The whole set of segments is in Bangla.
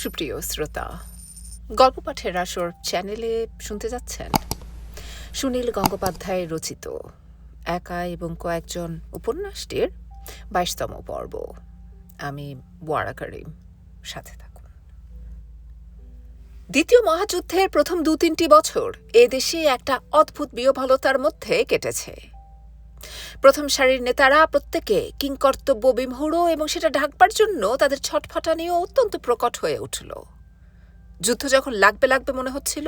সুপ্রিয় শ্রোতা, গল্প পাঠের আসর চ্যানেলে শুনতে যাচ্ছেন সুনীল গঙ্গোপাধ্যায় রচিত একা এবং কয়েকজন উপন্যাসটির ২২তম পর্ব। আমি ওয়ারা করিম, সাথে থাকুন। দ্বিতীয় মহাযুদ্ধের প্রথম ২-৩টি বছর এ দেশে একটা অদ্ভুত বিহ্বলতার মধ্যে কেটেছে। প্রথম সারির নেতারা প্রত্যেকে কিংকর্তব্য বিমূঢ় এবং সেটা ঢাকবার জন্য তাদের ছটফটানিও অত্যন্ত প্রকট হয়ে উঠল। যুদ্ধ যখন লাগবে লাগবে মনে হচ্ছিল,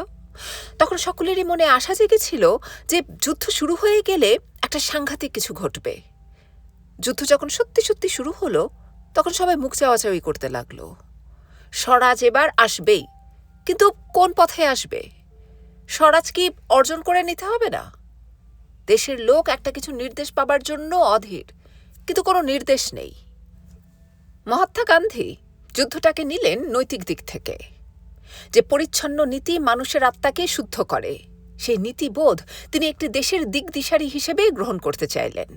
তখন সকলেরই মনে আশা জেগেছিল যে যুদ্ধ শুরু হয়ে গেলে একটা সাংঘাতিক কিছু ঘটবে। যুদ্ধ যখন সত্যি সত্যি শুরু হলো, তখন সবাই মুখ চাওয়াচাওয়ি করতে লাগলো। স্বরাজ এবার আসবেই, কিন্তু কোন পথে আসবে? স্বরাজ কি অর্জন করে নিতে হবে না? দেশের লোক একটা কিছু নির্দেশ পাবার জন্য অধীর, কিন্তু কোনো নির্দেশ নেই। মহাত্মা গান্ধী যুদ্ধটাকে নিলেন নৈতিক দিক থেকে। যে পরিচ্ছন্ন নীতি মানুষের আত্মাকে শুদ্ধ করে, সেই নীতিবোধ তিনি একটি দেশের দিকদিশারি হিসেবে গ্রহণ করতে চাইলেন।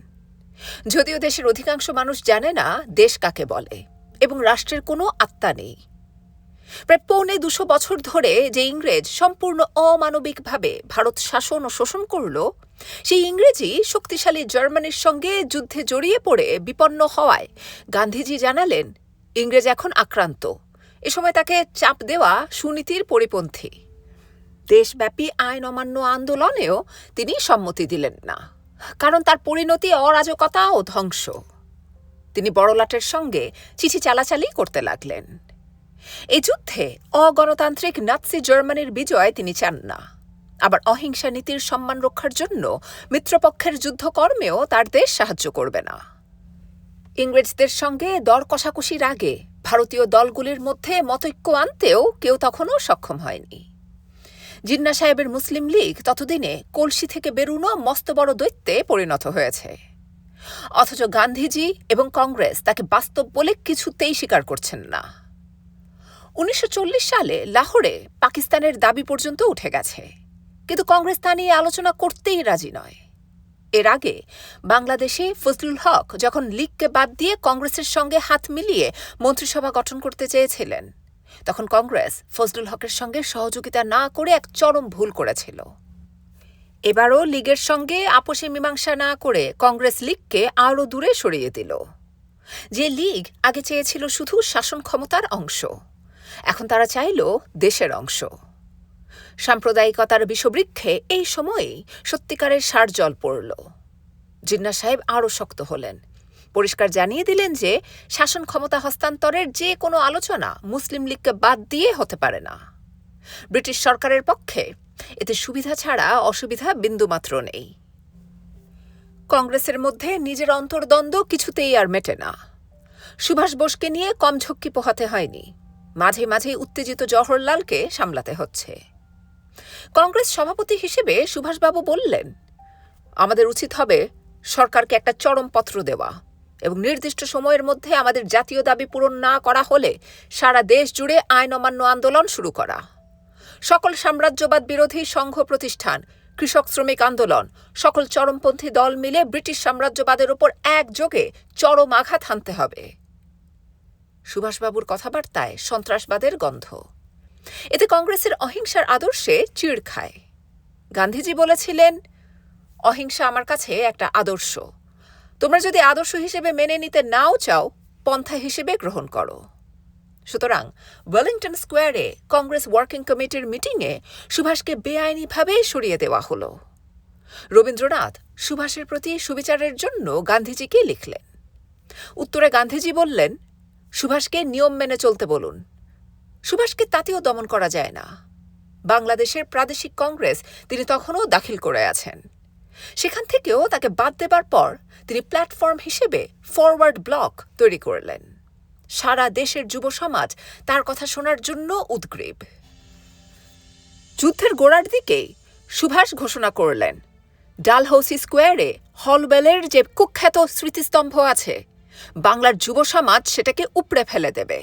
যদিও দেশের অধিকাংশ মানুষ জানে না দেশ কাকে বলে এবং রাষ্ট্রের কোনো আত্মা নেই। প্রায় ২৫০ বছর ধরে যে ইংরেজ সম্পূর্ণ অমানবিকভাবে ভারত শাসন ও শোষণ করল, সেই ইংরেজি শক্তিশালী জার্মানির সঙ্গে যুদ্ধে জড়িয়ে পড়ে বিপন্ন হওয়ায় গান্ধীজি জানালেন ইংরেজ এখন আক্রান্ত। এ সময় তাকে চাপ দেওয়া সুনীতির পরিপন্থী। দেশব্যাপী আইন অমান্য আন্দোলনেও তিনি সম্মতি দিলেন না, কারণ তার পরিণতি অরাজকতা ও ধ্বংস। তিনি বড়লাটের সঙ্গে চিঠি চালাচালি করতে লাগলেন। এই যুদ্ধে অগণতান্ত্রিক নাৎসি জার্মানির বিজয় তিনি চান না, আবার অহিংসা নীতির সম্মান রক্ষার জন্য মিত্রপক্ষের যুদ্ধকর্মেও তার দেশ সাহায্য করবে না। ইংরেজদের সঙ্গে দর কষাকষির আগে ভারতীয় দলগুলির মধ্যে মতৈক্য আনতেও কেউ তখনও সক্ষম হয়নি। জিন্না সাহেবের মুসলিম লীগ ততদিনে কলসি থেকে বেরুনো মস্ত বড় দৈত্যে পরিণত হয়েছে, অথচ গান্ধীজি এবং কংগ্রেস তাকে বাস্তব বলে কিছুতেই স্বীকার করছেন না। ১৯৪০ সালে লাহোরে পাকিস্তানের দাবি পর্যন্ত উঠে গেছে, কিন্তু কংগ্রেস তা নিয়ে আলোচনা করতেই রাজি নয়। এর আগে বাংলাদেশে ফজলুল হক যখন লীগকে বাদ দিয়ে কংগ্রেসের সঙ্গে হাত মিলিয়ে মন্ত্রিসভা গঠন করতে চেয়েছিলেন, তখন কংগ্রেস ফজলুল হকের সঙ্গে সহযোগিতা না করে এক চরম ভুল করেছিল। এবারও লীগের সঙ্গে আপোষে মীমাংসা না করে কংগ্রেস লীগকে আরও দূরে সরিয়ে দিল। যে লীগ আগে চেয়েছিল শুধু শাসন ক্ষমতার অংশ, এখন তারা চাইল দেশের অংশ। সাম্প্রদায়িকতার বিষবৃক্ষে এই সময়েই সত্যিকারের সার জল পড়ল। জিন্না সাহেব আরও শক্ত হলেন, পরিষ্কার জানিয়ে দিলেন যে শাসন ক্ষমতা হস্তান্তরের যে কোনো আলোচনা মুসলিম লীগকে বাদ দিয়ে হতে পারে না। ব্রিটিশ সরকারের পক্ষে এতে সুবিধা ছাড়া অসুবিধা বিন্দুমাত্র নেই। কংগ্রেসের মধ্যে নিজের অন্তর্দ্বন্দ্ব কিছুতেই আর মেটে না। সুভাষ বোসকে নিয়ে কম ঝক্কি পোহাতে হয়নি, মাঝে মাঝে উত্তেজিত জওহরলালকে সামলাতে হচ্ছে। কংগ্রেস সভাপতি হিসেবে সুভাষবাবু বললেন, আমাদের উচিত হবে সরকারকে একটা চরম পত্র দেওয়া এবং নির্দিষ্ট সময়ের মধ্যে আমাদের জাতীয় দাবি পূরণ না করা হলে সারা দেশ জুড়ে আইন অমান্য আন্দোলন শুরু করা। সকল সাম্রাজ্যবাদ বিরোধী সংঘ প্রতিষ্ঠান, কৃষক শ্রমিক আন্দোলন, সকল চরমপন্থী দল মিলে ব্রিটিশ সাম্রাজ্যবাদের ওপর একযোগে চরম আঘাত হানতে হবে। সুভাষবাবুর কথাবার্তায় সন্ত্রাসবাদের গন্ধ। এতে কংগ্রেসের অহিংসার আদর্শে চিড় খায়। গান্ধীজি বলেছিলেন, অহিংসা আমার কাছে একটা আদর্শ, তোমরা যদি আদর্শ হিসেবে মেনে নিতে নাও চাও, পন্থা হিসেবে গ্রহণ করো। সুতরাং ওয়েলিংটন স্কোয়ারে কংগ্রেস ওয়ার্কিং কমিটির মিটিংয়ে সুভাষকে বেআইনিভাবে সরিয়ে দেওয়া হলো। রবীন্দ্রনাথ সুভাষের প্রতি সুবিচারের জন্য গান্ধীজিকে লিখলেন। উত্তরে গান্ধীজি বললেন, সুভাষকে নিয়ম মেনে চলতে বলুন। সুভাষকে তাতেও দমন করা যায় না। বাংলাদেশের প্রাদেশিক কংগ্রেস তিনি তখনও দাখিল করে আছেন। সেখান থেকেও তাকে বাদ দেবার পর তিনি প্ল্যাটফর্ম হিসেবে ফরওয়ার্ড ব্লক তৈরি করলেন। সারা দেশের যুব সমাজ তার কথা শোনার জন্য উদগ্রীব। যুদ্ধের গোড়ার দিকেই সুভাষ ঘোষণা করলেন, ডালহৌসি স্কোয়ারে হলওয়েলের যে কুখ্যাত স্মৃতিস্তম্ভ আছে, বাংলার যুব সমাজ সেটাকে উপড়ে ফেলে দেবে।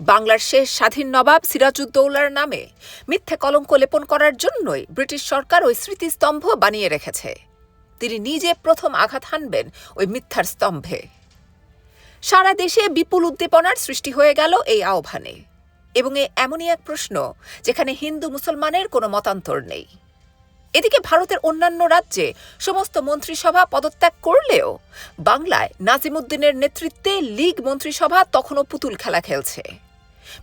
বাংলার শেষ স্বাধীন নবাব সিরাজউদ্দৌলার নামে মিথ্যে কলঙ্ক লেপন করার জন্যই ব্রিটিশ সরকার ওই স্মৃতিস্তম্ভ বানিয়ে রেখেছে। তিনি নিজে প্রথম আঘাত হানবেন ওই মিথ্যার স্তম্ভে। সারা দেশে বিপুল উদ্দীপনার সৃষ্টি হয়ে গেল এই আহ্বানে। এবং এমনই এক প্রশ্ন যেখানে হিন্দু মুসলমানের কোনো মতান্তর নেই। এদিকে ভারতের অন্যান্য রাজ্যে সমস্ত মন্ত্রিসভা পদত্যাগ করলেও বাংলায় নাজিমুদ্দিনের নেতৃত্বে লীগ মন্ত্রিসভা তখনও পুতুল খেলা খেলছে,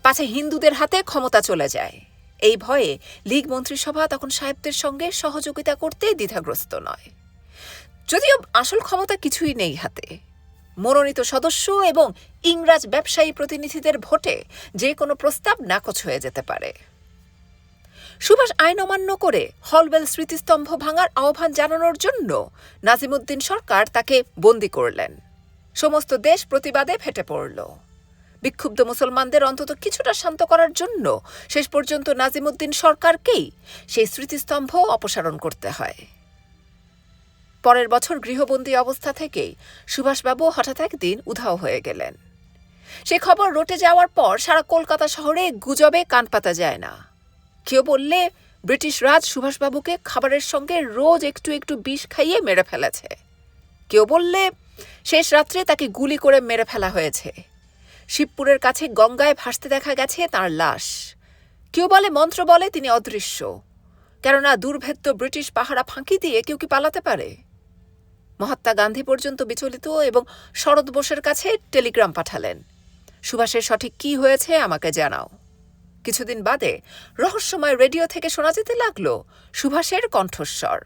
পাছে হিন্দুদের হাতে ক্ষমতা চলে যায়। এই ভয়ে লীগ মন্ত্রিসভা তখন সাহেবদের সঙ্গে সহযোগিতা করতে দ্বিধাগ্রস্ত নয়, যদিও আসল ক্ষমতা কিছুই নেই হাতে। মনোনীত সদস্য এবং ইংরাজ ব্যবসায়ী প্রতিনিধিদের ভোটে যে কোনো প্রস্তাব নাকচ হয়ে যেতে পারে। সুভাষ আইন অমান্য করে হলওয়েল স্মৃতিস্তম্ভ ভাঙার আহ্বান জানানোর জন্য নাজিমুদ্দিন সরকার তাকে বন্দী করলেন। সমস্ত দেশ প্রতিবাদে ফেটে পড়ল। বিক্ষুব্ধ মুসলমানদের অন্তত কিছুটা শান্ত করার জন্য শেষ পর্যন্ত নাজিমুদ্দিন সরকারকেই সেই স্মৃতিস্তম্ভ অপসারণ করতে হয়। পরের বছর গৃহবন্দী অবস্থা থেকেই সুভাষবাবু হঠাৎ একদিন উধাও হয়ে গেলেন। সে খবর রটে যাওয়ার পর সারা কলকাতা শহরে গুজবে কান পাতা যায় না। কেউ বললে ব্রিটিশ রাজ সুভাষবাবুকে খাবারের সঙ্গে রোজ একটু একটু বিষ খাইয়ে মেরে ফেলেছে। কেউ বললে শেষ রাত্রে তাকে গুলি করে মেরে ফেলা হয়েছে। শিবপুরের কাছে গঙ্গায় ভাসতে দেখা গেছে তাঁর লাশ। কেউ বলে মন্ত্র বলে তিনি অদৃশ্য, কেননা দুর্ভেদ্য ব্রিটিশ পাহারা ফাঁকি দিয়ে কেউ কি পালাতে পারে? মহাত্মা গান্ধী পর্যন্ত বিচলিত এবং শরৎ বোসের কাছে টেলিগ্রাম পাঠালেন, সুভাষের সঠিক কি হয়েছে আমাকে জানাও। কিছুদিন বাদে রহস্যময় রেডিও থেকে শোনা যেতে লাগল সুভাষের কণ্ঠস্বর।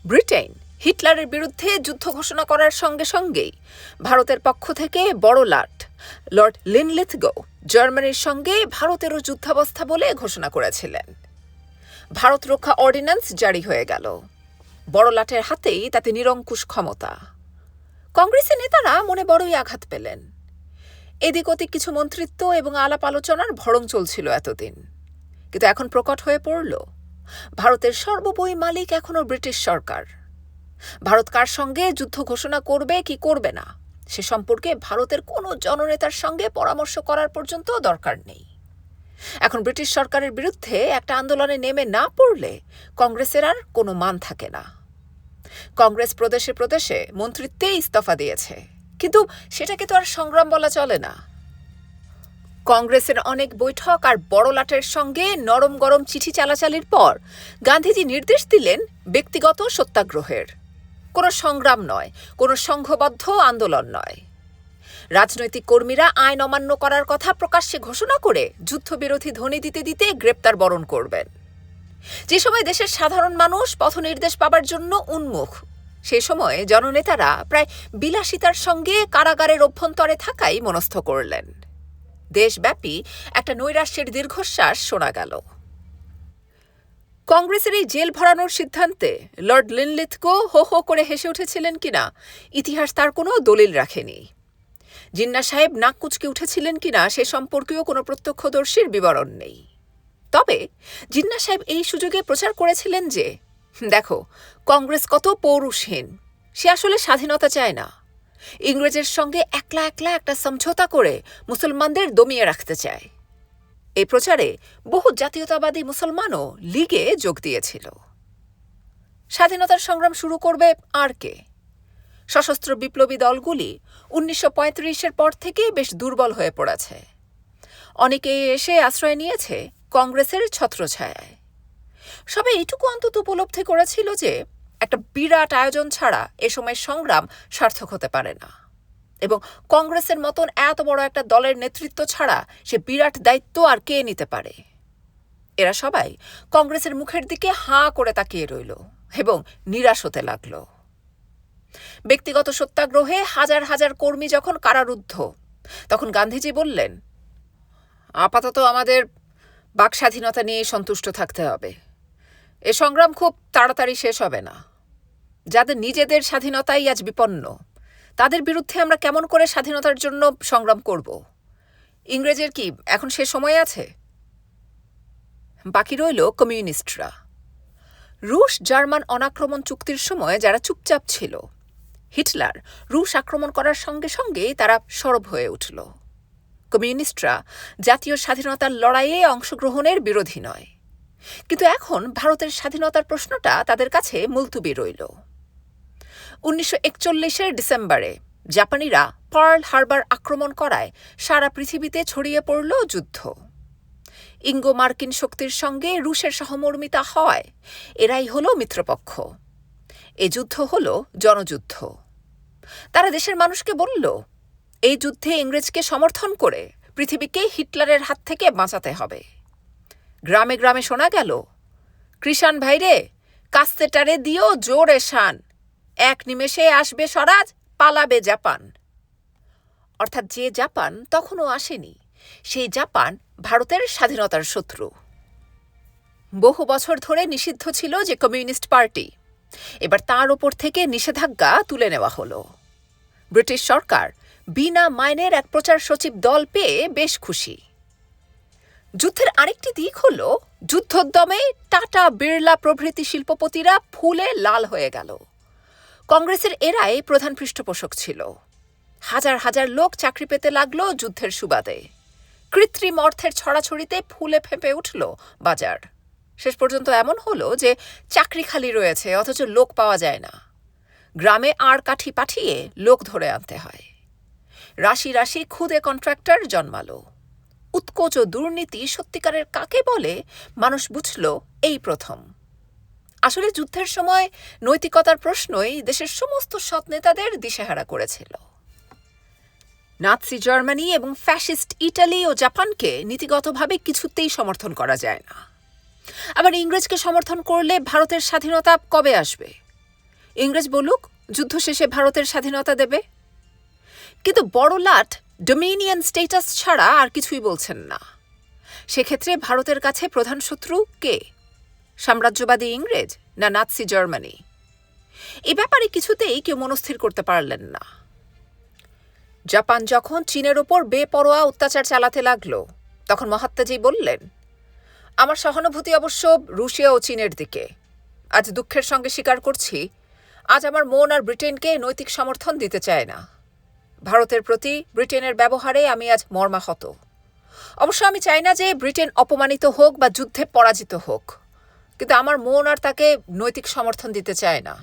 ব্রিটেন হিটলারের বিরুদ্ধে যুদ্ধ ঘোষণা করার সঙ্গে সঙ্গেই ভারতের পক্ষ থেকে বড় লাট লর্ড লিনলিথগো জার্মানির সঙ্গে ভারতেরও যুদ্ধাবস্থা বলে ঘোষণা করেছিলেন। ভারত রক্ষা অর্ডিন্যান্স জারি হয়ে গেল। বড় লাটের হাতেই তাতে নিরঙ্কুশ ক্ষমতা। কংগ্রেসের নেতারা মনে বড়ই আঘাত পেলেন। এদিক ওদিক কিছু মন্ত্রিত্ব এবং আলাপ আলোচনার ভড়ং চলছিল এতদিন, কিন্তু এখন প্রকট হয়ে পড়ল ভারতের সর্বোপরি মালিক এখনও ব্রিটিশ সরকার। ভারত কার সঙ্গে যুদ্ধ ঘোষণা করবে কি করবে না সে সম্পর্কে ভারতের কোনো জননেতার সঙ্গে পরামর্শ করার পর্যন্ত দরকার নেই। এখন ব্রিটিশ সরকারের বিরুদ্ধে একটা আন্দোলনে নেমে না পড়লে কংগ্রেসের আর কোনো মান থাকে না। কংগ্রেস প্রদেশে প্রদেশে মন্ত্রিত্বে ইস্তফা দিয়েছে, কিন্তু সেটাকে তো আর সংগ্রাম বলা চলে না। কংগ্রেসের অনেক বৈঠক আর বড় লাটের সঙ্গে নরম গরম চিঠি চালাচালির পর গান্ধীজি নির্দেশ দিলেন ব্যক্তিগত সত্যাগ্রহের। কোনো সংগ্রাম নয়, কোনো সংঘবদ্ধ আন্দোলন নয়। রাজনৈতিক কর্মীরা আইন অমান্য করার কথা প্রকাশ্যে ঘোষণা করে যুদ্ধবিরোধী ধ্বনি দিতে দিতে গ্রেপ্তার বরণ করবেন। যে সময় দেশের সাধারণ মানুষ পথনির্দেশ পাবার জন্য উন্মুখ, সে সময় জননেতারা প্রায় বিলাসিতার সঙ্গে কারাগারের অভ্যন্তরে থাকাই মনস্থ করলেন। দেশব্যাপী একটা নৈরাশ্যের দীর্ঘশ্বাস শোনা গেল। কংগ্রেসের এই জেল ভরানোর সিদ্ধান্তে লর্ড লিনলিথগো হো হো করে হেসে উঠেছিলেন কিনা ইতিহাস তার কোনো দলিল রাখেনি। জিন্না সাহেব নাক কুচকে উঠেছিলেন কিনা সে সম্পর্কেও কোনো প্রত্যক্ষদর্শীর বিবরণ নেই। তবে জিন্না সাহেব এই সুযোগে প্রচার করেছিলেন যে, দেখো কংগ্রেস কত পৌরুষহীন, সে আসলে স্বাধীনতা চায় না, ইংরেজের সঙ্গে একলা একলা একটা সমঝোতা করে মুসলমানদের দমিয়ে রাখতে চায়। এই প্রচারে বহু জাতীয়তাবাদী মুসলমানও লীগে যোগ দিয়েছিল। স্বাধীনতার সংগ্রাম শুরু করবে আর কে? সশস্ত্র বিপ্লবী দলগুলি 1935-এর পর থেকে বেশ দুর্বল হয়ে পড়েছে। অনেকেই এসে আশ্রয় নিয়েছে কংগ্রেসের ছত্রছায়ায়। সবে এইটুকু অন্তত উপলব্ধি করেছিল যে একটা বিরাট আয়োজন ছাড়া এ সময় সংগ্রাম সার্থক হতে পারে না, এবং কংগ্রেসের মতন এত বড় একটা দলের নেতৃত্ব ছাড়া সে বিরাট দায়িত্ব আর কে নিতে পারে। এরা সবাই কংগ্রেসের মুখের দিকে হাঁ করে তাকিয়ে রইল এবং নিরাশ হতে লাগল। ব্যক্তিগত সত্যাগ্রহে হাজার হাজার কর্মী যখন কারারুদ্ধ, তখন গান্ধীজি বললেন, আপাতত আমাদের বাকস্বাধীনতা নিয়ে সন্তুষ্ট থাকতে হবে। এ সংগ্রাম খুব তাড়াতাড়ি শেষ হবে না। যাদের নিজেদের স্বাধীনতাই আজ বিপন্ন, তাদের বিরুদ্ধে আমরা কেমন করে স্বাধীনতার জন্য সংগ্রাম করব? ইংরেজের কি এখন সে সময় আছে? বাকি রইল কমিউনিস্টরা। রুশ জার্মান অনাক্রমণ চুক্তির সময় যারা চুপচাপ ছিল, হিটলার রুশ আক্রমণ করার সঙ্গে সঙ্গে তারা সরব হয়ে উঠল। কমিউনিস্টরা জাতীয় স্বাধীনতার লড়াইয়ে অংশগ্রহণের বিরোধী নয়, কিন্তু এখন ভারতের স্বাধীনতার প্রশ্নটা তাদের কাছে মুলতুবি রইল। 1941-এর ডিসেম্বরে জাপানিরা পার্ল হারবার আক্রমণ করায় সারা পৃথিবীতে ছড়িয়ে পড়ল যুদ্ধ। ইঙ্গো মার্কিন শক্তির সঙ্গে রুশের সহমর্মিতা হয়, এরাই হলো মিত্রপক্ষ। এ যুদ্ধ হলো জনযুদ্ধ। তারা দেশের মানুষকে বলল, এই যুদ্ধে ইংরেজকে সমর্থন করে পৃথিবীকে হিটলারের হাত থেকে বাঁচাতে হবে। গ্রামে গ্রামে শোনা গেল, কৃষাণ ভাইরে, কাস্তেটারে দিও জোরে শান, এক নিমেষে আসবে স্বরাজ, পালাবে জাপান। অর্থাৎ যে জাপান তখনও আসেনি, সেই জাপান ভারতের স্বাধীনতার শত্রু। বহু বছর ধরে নিষিদ্ধ ছিল যে কমিউনিস্ট পার্টি, এবার তার ওপর থেকে নিষেধাজ্ঞা তুলে নেওয়া হলো। ব্রিটিশ সরকার বিনা মাইনের এক প্রচার সচিব দল পেয়ে বেশ খুশি। যুদ্ধের আরেকটি দিক হল, যুদ্ধোদ্যমে টাটা, বিড়লা প্রভৃতি শিল্পপতিরা ফুলে লাল হয়ে গেল। কংগ্রেসের এরাই প্রধান পৃষ্ঠপোষক ছিল। হাজার হাজার লোক চাকরি পেতে লাগলো যুদ্ধের সুবাদে। কৃত্রিম অর্থের ছড়াছড়িতে ফুলে ফেঁপে উঠল বাজার। শেষ পর্যন্ত এমন হলো যে চাকরি খালি রয়েছে, অথচ লোক পাওয়া যায় না। গ্রামে আড় কাঠি পাঠিয়ে লোক ধরে আনতে হয়। রাশি রাশি খুদে কন্ট্রাক্টর জন্মালো। উৎকোচ ও দুর্নীতি সত্যিকারের কাকে বলে মানুষ বুঝল এই প্রথম। আসলে যুদ্ধের সময় নৈতিকতার প্রশ্নই দেশের সমস্ত সৎ নেতাদের দিশেহারা করেছিল। নাৎসি জার্মানি এবং ফ্যাসিস্ট ইটালি ও জাপানকে নীতিগতভাবে কিছুতেই সমর্থন করা যায় না। আবার ইংরেজকে সমর্থন করলে ভারতের স্বাধীনতা কবে আসবে? ইংরেজ বলুক যুদ্ধ শেষে ভারতের স্বাধীনতা দেবে। কিন্তু বড় লাট ডোমিনিয়ন স্টেটাস ছাড়া আর কিছুই বলছেন না। সেক্ষেত্রে ভারতের কাছে প্রধান শত্রু কে? সাম্রাজ্যবাদী ইংরেজ না নাৎসি জার্মানি? এ ব্যাপারে কিছুতেই কেউ মনস্থির করতে পারলেন না। জাপান যখন চীনের ওপর বেপরোয়া অত্যাচার চালাতে লাগল, তখন মহাত্মাজি বললেন, আমার সহানুভূতি অবশ্য রুশিয়া ও চীনের দিকে। আজ দুঃখের সঙ্গে স্বীকার করছি, আজ আমার মন আর ব্রিটেনকে নৈতিক সমর্থন দিতে চায় না। ভারতের প্রতি ব্রিটেনের ব্যবহারে আমি আজ মর্মাহত। অবশ্য আমি চাই না যে ব্রিটেন অপমানিত হোক বা যুদ্ধে পরাজিত হোক, কিন্তু আমার মন আর তাকে নৈতিক সমর্থন দিতে চায় না।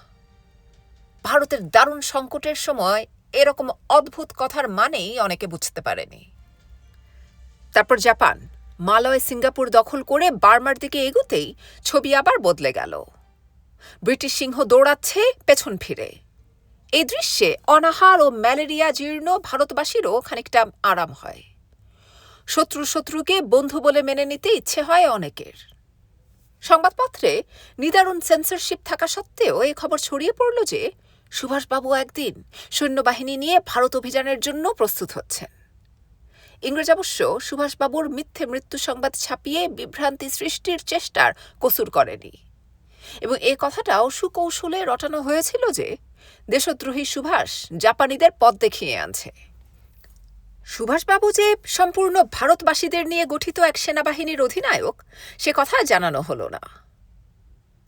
ভারতের দারুণ সংকটের সময় এরকম অদ্ভুত কথার মানেই অনেকে বুঝতে পারেনি। তারপর জাপান মালয়, সিঙ্গাপুর দখল করে বার্মার দিকে এগুতেই ছবি আবার বদলে গেল। ব্রিটিশ সিংহ দৌড়াচ্ছে পেছন ফিরে। এই দৃশ্যে অনাহার ও ম্যালেরিয়া জীর্ণ ভারতবাসীরও খানিকটা আরাম হয়। শত্রুকে বন্ধু বলে মেনে নিতে ইচ্ছে হয় অনেকের। সংবাদপত্রে নিদারুণ সেন্সরশিপ থাকা সত্ত্বেও এই খবর ছড়িয়ে পড়ল যে সুভাষবাবু একদিন সৈন্যবাহিনী নিয়ে ভারত অভিযানের জন্য প্রস্তুত হচ্ছেন। ইংরেজ অবশ্য সুভাষবাবুর মিথ্যে মৃত্যু সংবাদ ছাপিয়ে বিভ্রান্তি সৃষ্টির চেষ্টার কসুর করেনি, এবং এ কথাটাও সুকৌশলে রটানো হয়েছিল যে দেশদ্রোহী সুভাষ জাপানিদের পথ দেখিয়ে আনছে। সুভাষবাবু যে সম্পূর্ণ ভারতবাসীদের নিয়ে গঠিত এক সেনাবাহিনীর অধিনায়ক, সে কথা জানানো হলো না।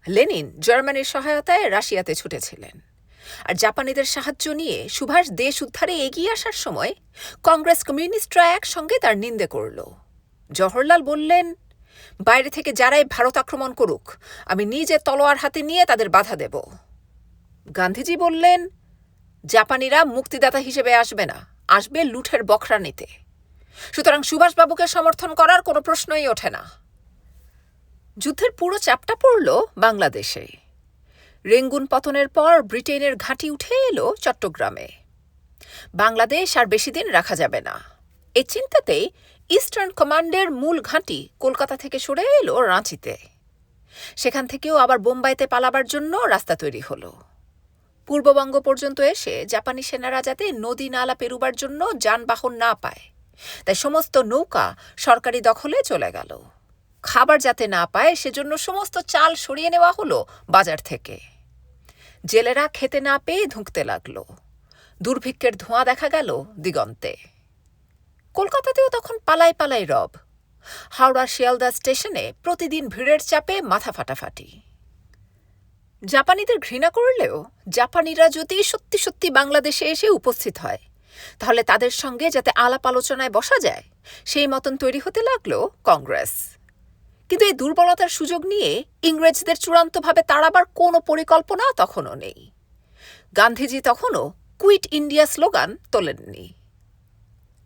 লেনিন জার্মানির সহায়তায় রাশিয়াতে ছুটেছিলেন, আর জাপানিদের সাহায্য নিয়ে সুভাষ দেশ উদ্ধারে এগিয়ে আসার সময় কংগ্রেস কমিউনিস্টরা একসঙ্গে তার নিন্দে করল। জওহরলাল বললেন, বাইরে থেকে যারাই ভারত আক্রমণ করুক, আমি নিজে তলোয়ার হাতে নিয়ে তাদের বাধা দেব। গান্ধীজি বললেন, জাপানিরা মুক্তিদাতা হিসেবে আসবে না, আসবে লুঠের বখরা নিতে। সুতরাং সুভাষবাবুকে সমর্থন করার কোনো প্রশ্নই ওঠে না। যুদ্ধের পুরো চাপটা পড়ল বাংলাদেশে। রেঙ্গুন পতনের পর ব্রিটেনের ঘাঁটি উঠে এলো চট্টগ্রামে। বাংলাদেশ আর বেশি দিন রাখা যাবে না, এই চিন্তাতেই ইস্টার্ন কমান্ডের মূল ঘাঁটি কলকাতা থেকে সরে এলো রাঁচিতে। সেখান থেকেও আবার বোম্বাইতে পালাবার জন্য রাস্তা তৈরি হলো। পূর্ববঙ্গ পর্যন্ত এসে জাপানি সেনারা যাতে নদী নালা পেরুবার জন্য যানবাহন না পায়, তাই সমস্ত নৌকা সরকারি দখলে চলে গেল। খাবার যাতে না পায় সেজন্য সমস্ত চাল সরিয়ে নেওয়া হলো বাজার থেকে। জেলেরা খেতে না পেয়ে ধুঁকতে লাগলো। দুর্ভিক্ষের ধোঁয়া দেখা গেল দিগন্তে। কলকাতাতেও তখন পালাই পালাই রব। হাওড়া শিয়ালদা স্টেশনে প্রতিদিন ভিড়ের চাপে মাথা ফাটাফাটি। জাপানিদের ঘৃণা করলেও জাপানিরা যদি সত্যি সত্যি বাংলাদেশে এসে উপস্থিত হয়, তাহলে তাদের সঙ্গে যাতে আলাপ আলোচনায় বসা যায়, সেই মতন তৈরি হতে লাগলো কংগ্রেস। কিন্তু এই দুর্বলতার সুযোগ নিয়ে ইংরেজদের চূড়ান্তভাবে তাড়াবার কোনো পরিকল্পনা তখনও নেই। গান্ধীজি তখনও কুইট ইন্ডিয়া স্লোগান তোলেননি।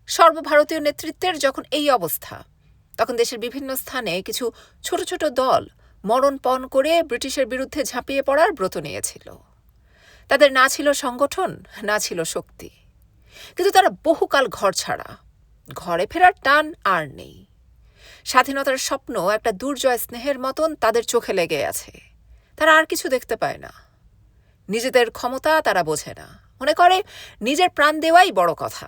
সর্বভারতীয় নেতৃত্বের যখন এই অবস্থা, তখন দেশের বিভিন্ন স্থানে কিছু ছোট ছোট দল মরণপণ করে ব্রিটিশের বিরুদ্ধে ঝাঁপিয়ে পড়ার ব্রত নিয়েছিল। তাদের না ছিল সংগঠন, না ছিল শক্তি, কিন্তু তারা বহুকাল ঘর ছাড়া, ঘরে ফেরার টান আর নেই। স্বাধীনতার স্বপ্ন একটা দুর্জয় স্নেহের মতন তাদের চোখে লেগে আছে। তারা আর কিছু দেখতে পায় না। নিজেদের ক্ষমতা তারা বোঝে না, মনে করে নিজের প্রাণ দেওয়াই বড় কথা।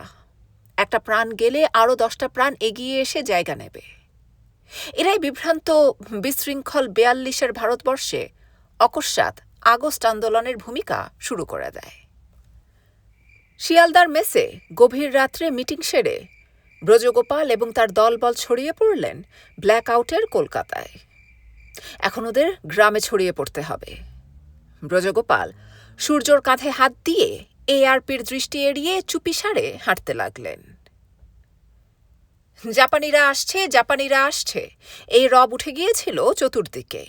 একটা প্রাণ গেলে আরও 10টা প্রাণ এগিয়ে এসে জায়গা নেবে। এরাই বিভ্রান্ত বিশৃঙ্খল 42-এর ভারতবর্ষে অকস্মাৎ আগস্ট আন্দোলনের ভূমিকা শুরু করে দেয়। শিয়ালদার মেসে গভীর রাত্রে মিটিং সেরে ব্রজগোপাল এবং তার দলবল ছড়িয়ে পড়লেন ব্ল্যাক আউটের কলকাতায়। এখন ওদের গ্রামে ছড়িয়ে পড়তে হবে। ব্রজগোপাল সূর্যর কাঁধে হাত দিয়ে এআরপির দৃষ্টি এড়িয়ে চুপিসারে হাঁটতে লাগলেন। জাপানিরা আসছে, জাপানিরা আসছে, এই রব উঠে গিয়েছিল চতুর্দিকে।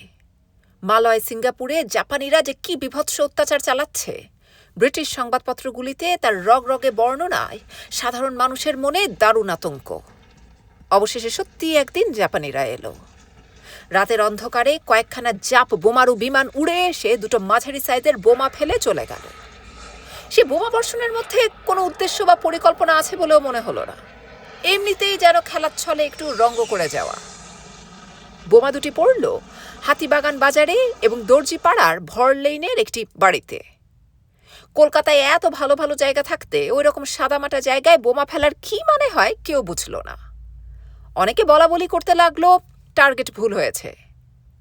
মালয়, সিঙ্গাপুরে জাপানিরা যে কি বিভৎস অত্যাচার চালাচ্ছে, ব্রিটিশ সংবাদপত্রগুলিতে তার রগরগে বর্ণনায় সাধারণ মানুষের মনে দারুণ আতঙ্ক। অবশেষে সত্যি একদিন জাপানিরা এলো। রাতের অন্ধকারে কয়েকখানা জাপ বোমারু বিমান উড়ে এসে দুটো মাঝারি সাইজের বোমা ফেলে চলে গেল। সে বোমা বর্ষণের মধ্যে কোনো উদ্দেশ্য বা পরিকল্পনা আছে বলেও মনে হলো না। এমনিতেই যেন খেলার ছলে একটু রঙ্গ করে যাওয়া। বোমা দুটি পড়ল হাতিবাগান বাজারে এবং দর্জি পাড়ার ভর লেনের একটি বাড়িতে। কলকাতায় এত ভালো ভালো জায়গা থাকতে ওই রকম সাদামাটা জায়গায় বোমা ফেলার কি মানে হয় কেউ বুঝল না। অনেকে বলা বলি করতে লাগলো টার্গেট ভুল হয়েছে,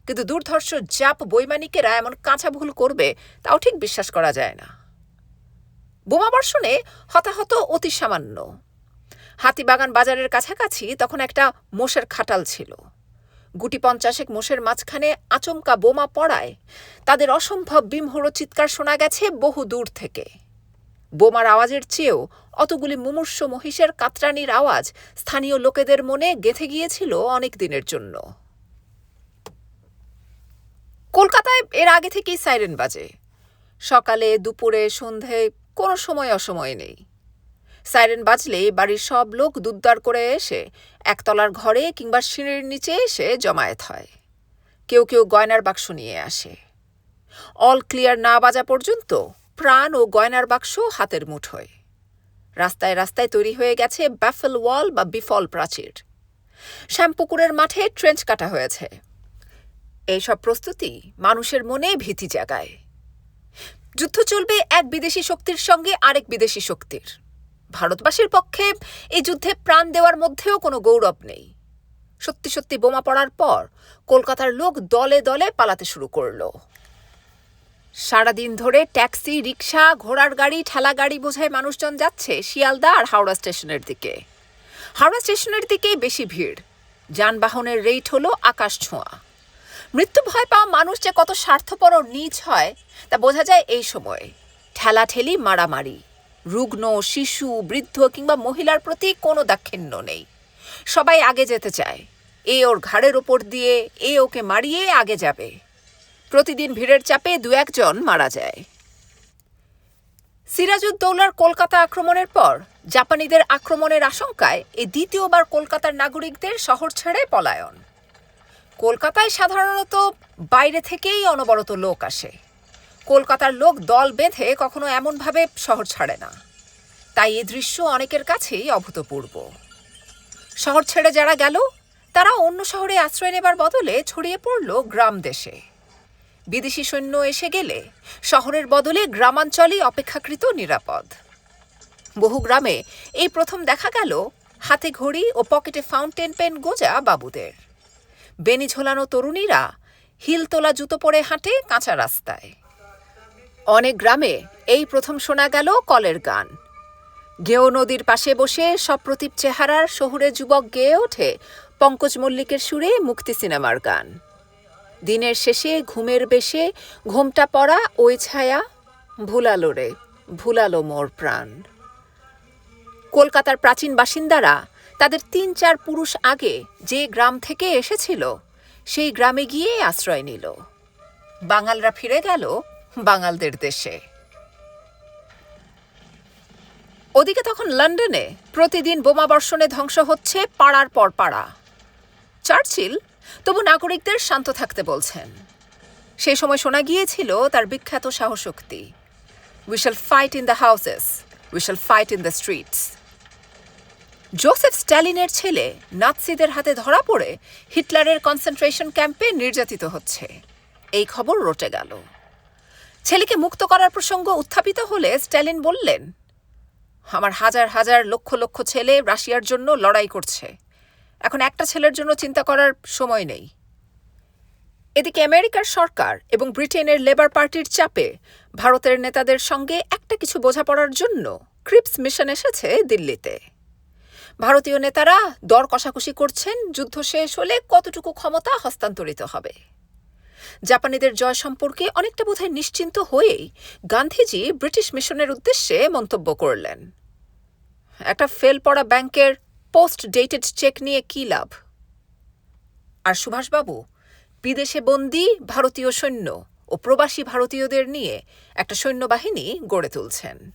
কিন্তু দুর্ধর্ষ জাপ বৈমানিকেরা এমন কাঁচা ভুল করবে তাও ঠিক বিশ্বাস করা যায় না। বোমা বর্ষণে হতাহত অতি সামান্য। হাতিবাগান বাজারের কাছাকাছি তখন একটা মোষের খাটাল ছিল। গুটি 50 মোষের মাঝখানে আচমকা বোমা পড়ায় তাদের অসম্ভব বিমহড় চিৎকার শোনা গেছে বহু দূর থেকে। বোমার আওয়াজের চেয়েও অতগুলি মুমূর্ষ মহিষের কাতরানির আওয়াজ স্থানীয় লোকেদের মনে গেঁথে গিয়েছিল অনেক দিনের জন্য। কলকাতায় এর আগে থেকেই সাইরেন বাজে। সকালে, দুপুরে, সন্ধ্যায়, কোনো সময় অসময় নেই। সাইরেন বাজলে বাড়ির সব লোক দুদ্দার করে এসে একতলার ঘরে কিংবা সিঁড়ির নিচে এসে জমায়েত হয়। কেউ কেউ গয়নার বাক্স নিয়ে আসে। অল ক্লিয়ার না বাজা পর্যন্ত প্রাণ ও গয়নার বাক্স হাতের মুঠোয়। রাস্তায় রাস্তায় তৈরি হয়ে গেছে ব্যাফেল ওয়াল বা বিফল প্রাচীর। শ্যামপুকুরের মাঠে ট্রেঞ্চ কাটা হয়েছে। এইসব প্রস্তুতি মানুষের মনে ভীতি জাগায়। যুদ্ধ চলবে এক বিদেশি শক্তির সঙ্গে আরেক বিদেশি শক্তির। ভারতবাসীর পক্ষে এই যুদ্ধে প্রাণ দেওয়ার মধ্যেও কোনো গৌরব নেই। সত্যি সত্যি বোমা পড়ার পর কলকাতার লোক দলে দলে পালাতে শুরু করল। সারাদিন ধরে ট্যাক্সি, রিক্সা, ঘোড়ার গাড়ি, ঠেলা গাড়ি বোঝায় মানুষজন যাচ্ছে শিয়ালদা আর হাওড়া স্টেশনের দিকে। হাওড়া স্টেশনের দিকেই বেশি ভিড়। যানবাহনের রেট হলো আকাশ ছোঁয়া। মৃত্যু ভয় পাওয়া মানুষ যে কত স্বার্থপর ও নীচ হয় তা বোঝা যায় এই সময়ে। ঠেলাঠেলি, মারামারি, রুগ্ন, শিশু, বৃদ্ধ কিংবা মহিলার প্রতি কোনো দাক্ষিণ্য নেই। সবাই আগে যেতে চায়। এ ওর ঘাড়ের ওপর দিয়ে, এ ওকে মারিয়ে আগে যাবে। প্রতিদিন ভিড়ের চাপে 2-1 জন মারা যায়। সিরাজউদ্দৌলার কলকাতা আক্রমণের পর জাপানিদের আক্রমণের আশঙ্কায় এই দ্বিতীয়বার কলকাতার নাগরিকদের শহর ছেড়ে পলায়ন। কলকাতায় সাধারণত বাইরে থেকেই অনবরত লোক আসে। কলকাতার লোক দল বেঁধে কখনো এমনভাবে শহর ছাড়ে না। তাই এই দৃশ্য অনেকের কাছেই অভূতপূর্ব। শহর ছেড়ে যারা গেল তারা অন্য শহরে আশ্রয় নেবার বদলে ছড়িয়ে পড়ল গ্রাম দেশে। বিদেশি সৈন্য এসে গেলে শহরের বদলে গ্রামাঞ্চলই অপেক্ষাকৃত নিরাপদ। বহু গ্রামে এই প্রথম দেখা গেল হাতে ঘড়ি ও পকেটে ফাউন্টেন পেন গোজা বাবুদের। বেনি ঝোলানো তরুণীরা হিল তোলা জুতো পরে হাঁটে কাঁচা রাস্তায়। অনেক গ্রামে এই প্রথম শোনা গেল কলের গান। গেও নদীর পাশে বসে সপ্রতিভ চেহারার শহুরে যুবক গেয়ে ওঠে পঙ্কজ মল্লিকের সুরে মুক্তি সিনেমার গান। দিনের শেষে ঘুমের বেশে ঘোমটা পড়া ওই ছায়া, ভুলালো রে ভুলালো মোর প্রাণ। কলকাতার প্রাচীন বাসিন্দারা তাদের 3-4 পুরুষ আগে যে গ্রাম থেকে এসেছিল সেই গ্রামে গিয়ে আশ্রয় নিল। বাঙালরা ফিরে গেল বাঙালদের দেশে। ওদিকে তখন লন্ডনে প্রতিদিন বোমাবর্ষণে ধ্বংস হচ্ছে পাড়ার পর পাড়া। চার্চিল তবু নাগরিকদের শান্ত থাকতে বলছেন। সেই সময় শোনা গিয়েছিল তার বিখ্যাত সাহসোক্তি, "We shall fight in the houses, we shall fight in the streets." Joseph স্ট্যালিনের ছেলে নাৎসিদের হাতে ধরা পড়ে হিটলারের কনসেন্ট্রেশন ক্যাম্পে নির্যাতিত হচ্ছে, এই খবর রটে গেল। ছেলেকে মুক্ত করার প্রসঙ্গ উত্থাপিত হলে স্ট্যালিন বললেন, "আমার হাজার হাজার লক্ষ লক্ষ ছেলে রাশিয়ার জন্য লড়াই করছে, এখন একটা ছেলের জন্য চিন্তা করার সময় নেই।" এদিকে আমেরিকার সরকার এবং ব্রিটেনের লেবার পার্টির চাপে ভারতের নেতাদের সঙ্গে একটা কিছু বোঝাপড়ার জন্য ক্রিপস মিশন এসেছে দিল্লিতে। ভারতীয় নেতারা দর কষাকষি করছেন যুদ্ধ শেষ হলে কতটুকু ক্ষমতা হস্তান্তরিত হবে। জাপানিদের জয় সম্পর্কে অনেকটা বোধহয় নিশ্চিন্ত হয়েই গান্ধীজি ব্রিটিশ মিশনের উদ্দেশ্যে মন্তব্য করলেন, "একটা ফেল পড়া ব্যাংকের পোস্ট ডেটেড চেক নিয়ে কী লাভ?" আর সুভাষবাবু বিদেশে বন্দী ভারতীয় সৈন্য ও প্রবাসী ভারতীয়দের নিয়ে একটা সৈন্যবাহিনী গড়ে তুলছেন।